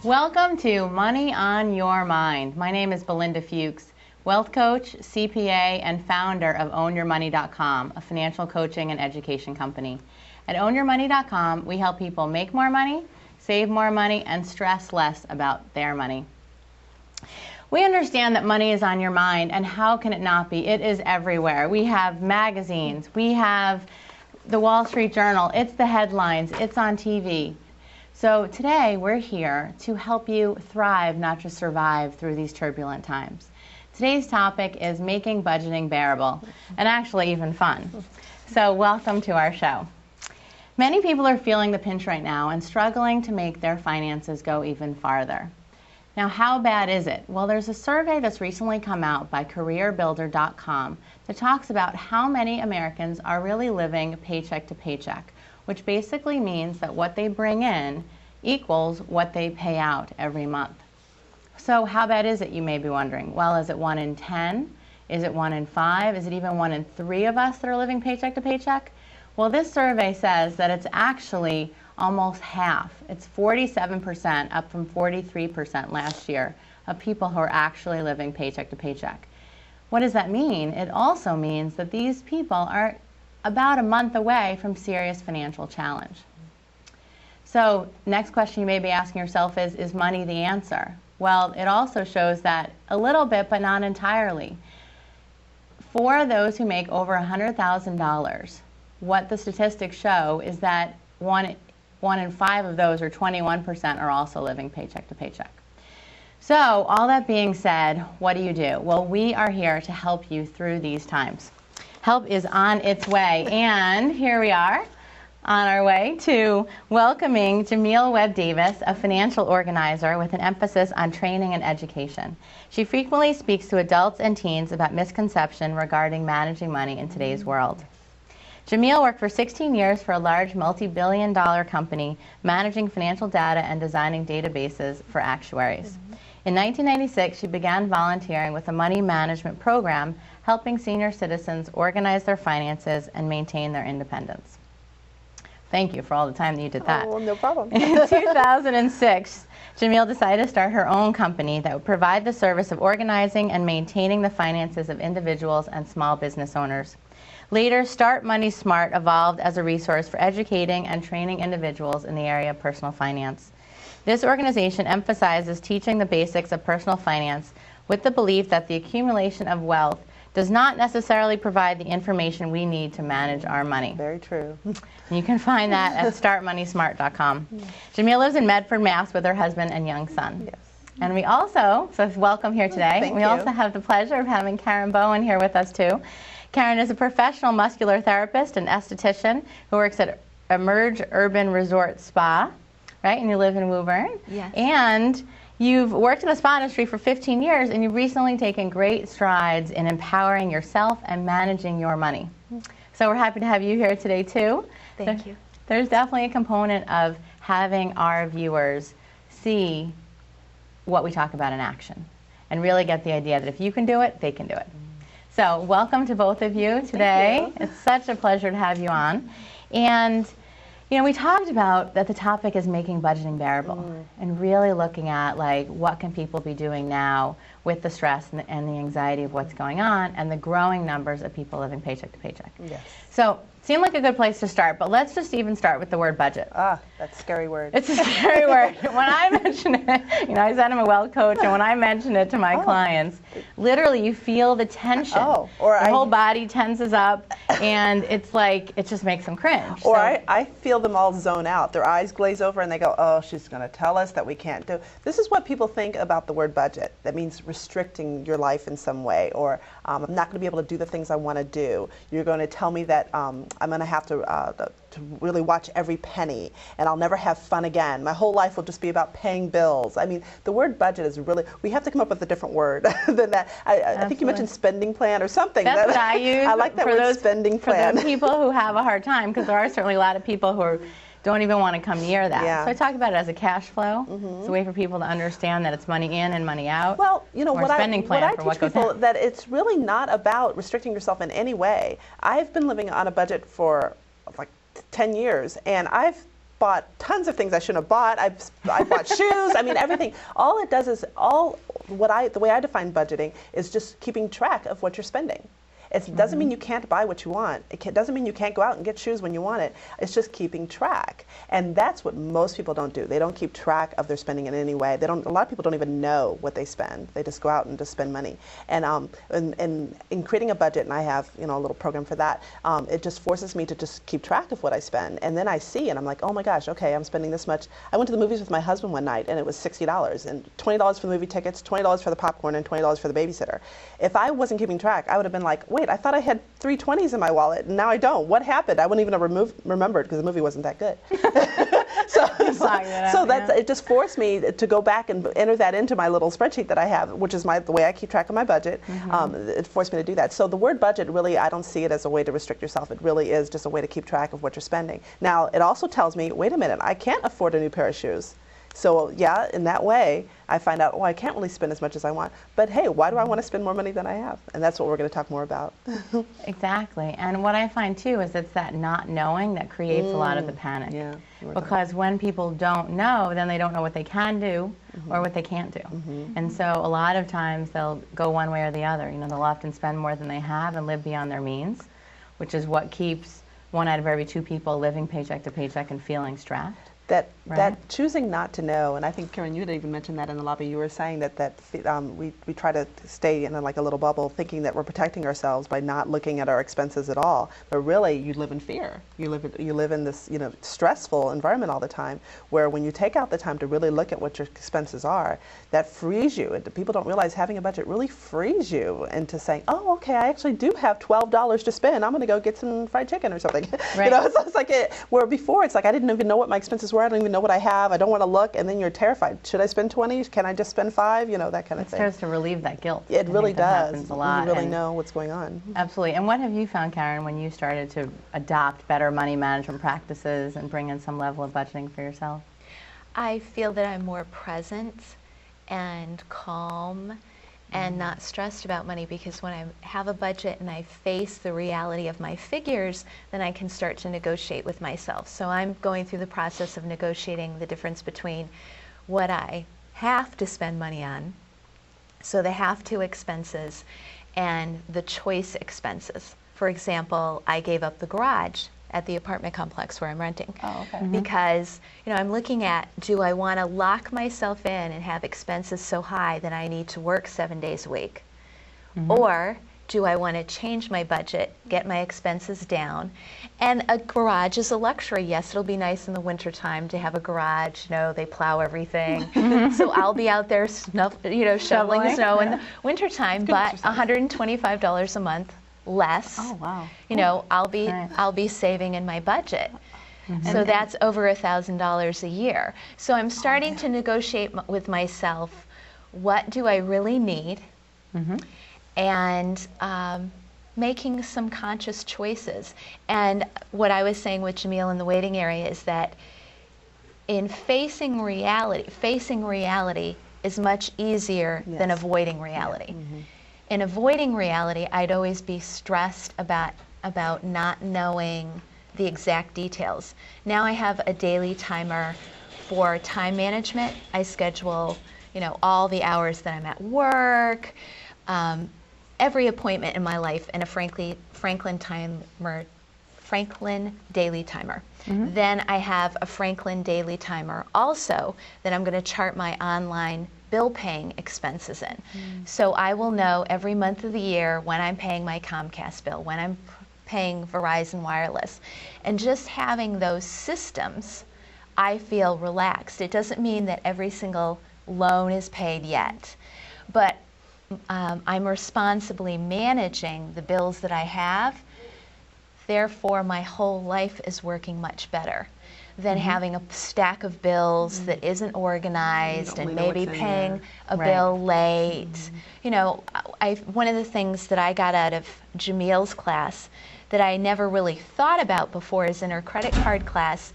Welcome to Money on Your Mind. My name is Belinda Fuchs, wealth coach, CPA, and founder of OwnYourMoney.com, a financial coaching and education company. At OwnYourMoney.com, we help people make more money, save more money, and stress less about their money. We understand that money is on your mind, and how can it not be? It is everywhere. We have magazines, we have the Wall Street Journal, it's the headlines, it's on TV. So today we're here to help you thrive, not just survive through these turbulent times. Today's topic is making budgeting bearable, and actually even fun. So welcome to our show. Many people are feeling the pinch right now and struggling to make their finances go even farther. Now, how bad is it? Well, there's a survey that's recently come out by CareerBuilder.com that talks about how many Americans are really living paycheck to paycheck, which basically means that what they bring in equals what they pay out every month. So how bad is it, you may be wondering? Well, is it 1 in 10? Is it 1 in 5? Is it even 1 in 3 of us that are living paycheck to paycheck? Well, this survey says that it's actually almost half. It's 47%, up from 43% last year, of people who are actually living paycheck to paycheck. What does that mean? It also means that these people are about a month away from serious financial challenge. So next question you may be asking yourself is money the answer? Well, it also shows that a little bit, but not entirely. For those who make over $100,000, what the statistics show is that one in 5 of those, or 21%, are also living paycheck to paycheck. So all that being said, what do you do? Well, we are here to help you through these times. Help is on its way, and here we are on our way to welcoming Jamil Webb-Davis, a financial organizer with an emphasis on training and education. She frequently speaks to adults and teens about misconception regarding managing money in today's world. Jamil worked for 16 years for a large multi-billion-dollar company managing financial data and designing databases for actuaries. In 1996, she began volunteering with a money management program helping senior citizens organize their finances and maintain their independence. Thank you for all the time that you did that. Oh, no problem. In 2006, Jamil decided to start her own company that would provide the service of organizing and maintaining the finances of individuals and small business owners. Later, Start Money Smart evolved as a resource for educating and training individuals in the area of personal finance. This organization emphasizes teaching the basics of personal finance with the belief that the accumulation of wealth does not necessarily provide the information we need to manage our money. Very true. You can find that at startmoneysmart.com. Jamil lives in Medford, Mass. with her husband and young son. Yes. And we also, so welcome here today. Thank we you. also have the pleasure of having Karen Bowen here with us too. Karen is a professional muscular therapist and esthetician who works at Emerge Urban Resort Spa, right? And you live in Woburn. Yes. And you've worked in the spa industry for 15 years, and you've recently taken great strides in empowering yourself and managing your money. So we're happy to have you here today too. Thank you. There's definitely a component of having our viewers see what we talk about in action and really get the idea that if you can do it, they can do it. So welcome to both of you today. Thank you. It's such a pleasure to have you on. And you know, we talked about that the topic is making budgeting bearable and really looking at like what can people be doing now with the stress and the anxiety of what's going on and the growing numbers of people living paycheck to paycheck. Yes. So seemed like a good place to start, but let's just even start with the word budget. Ah, that scary word. It's a scary word. When I mention it, you know, I said I'm a wealth coach, and when I mention it to my clients, literally you feel the tension. Oh, or the whole body tenses up, and it's like, it just makes them cringe. Or So- I feel them all zone out. Their eyes glaze over and they go, oh, she's going to tell us that we can't do. This is what people think about the word budget. That means restricting your life in some way, or I'm not going to be able to do the things I want to do. You're going to tell me that I'm going to have to really watch every penny, and I'll never have fun again. My whole life will just be about paying bills. I mean, the word budget is really, we have to come up with a different word than that. I think you mentioned spending plan or something. That's what I use. I like that for word, those, spending plan. For those people who have a hard time, because there are certainly a lot of people who don't even want to come near that. Yeah. So I talk about it as a cash flow. It's a way for people to understand that it's money in and money out. Well, you know, or what spending plan I for teach what goes people in. that it's really not about restricting yourself in any way. I've been living on a budget for like 10 years, and I've bought tons of things I shouldn't have bought. I bought shoes. I mean, everything. All it does is the way I define budgeting is just keeping track of what you're spending. It doesn't mean you can't buy what you want. It doesn't mean you can't go out and get shoes when you want it. It's just keeping track. And that's what most people don't do. They don't keep track of their spending in any way. A lot of people don't even know what they spend. They just go out and just spend money. And in creating a budget, and I have a little program for that, it just forces me to just keep track of what I spend. And then I see, and I'm like, oh my gosh, okay, I'm spending this much. I went to the movies with my husband one night, and it was $60, and $20 for the movie tickets, $20 for the popcorn, and $20 for the babysitter. If I wasn't keeping track, I would have been like, wait, I thought I had 3 20s in my wallet, and now I don't. What happened? I wouldn't even have remembered because the movie wasn't that good. So that's it. Just forced me to go back and enter that into my little spreadsheet that I have, which is the way I keep track of my budget. It forced me to do that. So the word budget, really, I don't see it as a way to restrict yourself. It really is just a way to keep track of what you're spending. Now, it also tells me, wait a minute, I can't afford a new pair of shoes. So yeah, in that way, I find out, oh, I can't really spend as much as I want. But hey, why do I want to spend more money than I have? And that's what we're going to talk more about. Exactly. And what I find too is it's that not knowing that creates a lot of the panic. Yeah, because when people don't know, then they don't know what they can do or what they can't do. And so a lot of times they'll go one way or the other. They'll often spend more than they have and live beyond their means, which is what keeps 1 out of every 2 people living paycheck to paycheck and feeling strapped. That choosing not to know, and I think, Karen, you had even mentioned that in the lobby. You were saying that we try to stay in a little bubble, thinking that we're protecting ourselves by not looking at our expenses at all. But really, you live in fear. You live in this stressful environment all the time. Where when you take out the time to really look at what your expenses are, that frees you. And people don't realize having a budget really frees you into saying, oh, okay, I actually do have $12 to spend. I'm going to go get some fried chicken or something. Right. It's like where before it's like I didn't even know what my expenses were. I don't even know what I have. I don't want to look, and then you're terrified. Should I spend 20? Can I just spend 5? That kind of thing. It starts to relieve that guilt. It really does. Happens a lot. You really know what's going on. Absolutely. And what have you found, Karen, when you started to adopt better money management practices and bring in some level of budgeting for yourself? I feel that I'm more present and calm and not stressed about money, because when I have a budget and I face the reality of my figures, then I can start to negotiate with myself. So I'm going through the process of negotiating the difference between what I have to spend money on, so the have to expenses, and the choice expenses. For example, I gave up the garage at the apartment complex where I'm renting. Oh, okay. Because I'm looking at, do I want to lock myself in and have expenses so high that I need to work 7 days a week? Or do I want to change my budget, get my expenses down? And a garage is a luxury. Yes, it'll be nice in the wintertime to have a garage. They plow everything. So I'll be out there shoveling snow in the wintertime, but $125 a month less. Oh, wow. I'll be saving in my budget. So that's over $1,000 a year. So I'm starting to negotiate with myself, what do I really need? And making some conscious choices. And what I was saying with Jamil in the waiting area is that in facing reality is much easier than avoiding reality. In avoiding reality, I'd always be stressed about not knowing the exact details. Now I have a daily timer for time management. I schedule, all the hours that I'm at work, every appointment in my life, and a Franklin daily timer. Then I have a Franklin daily timer also that I'm going to chart my online bill paying expenses in. So I will know every month of the year when I'm paying my Comcast bill, when I'm paying Verizon Wireless. And just having those systems, I feel relaxed. It doesn't mean that every single loan is paid yet, but I'm responsibly managing the bills that I have. Therefore, my whole life is working much better than having a stack of bills that isn't organized and maybe paying a bill late. One of the things that I got out of Jamil's class that I never really thought about before is in her credit card class,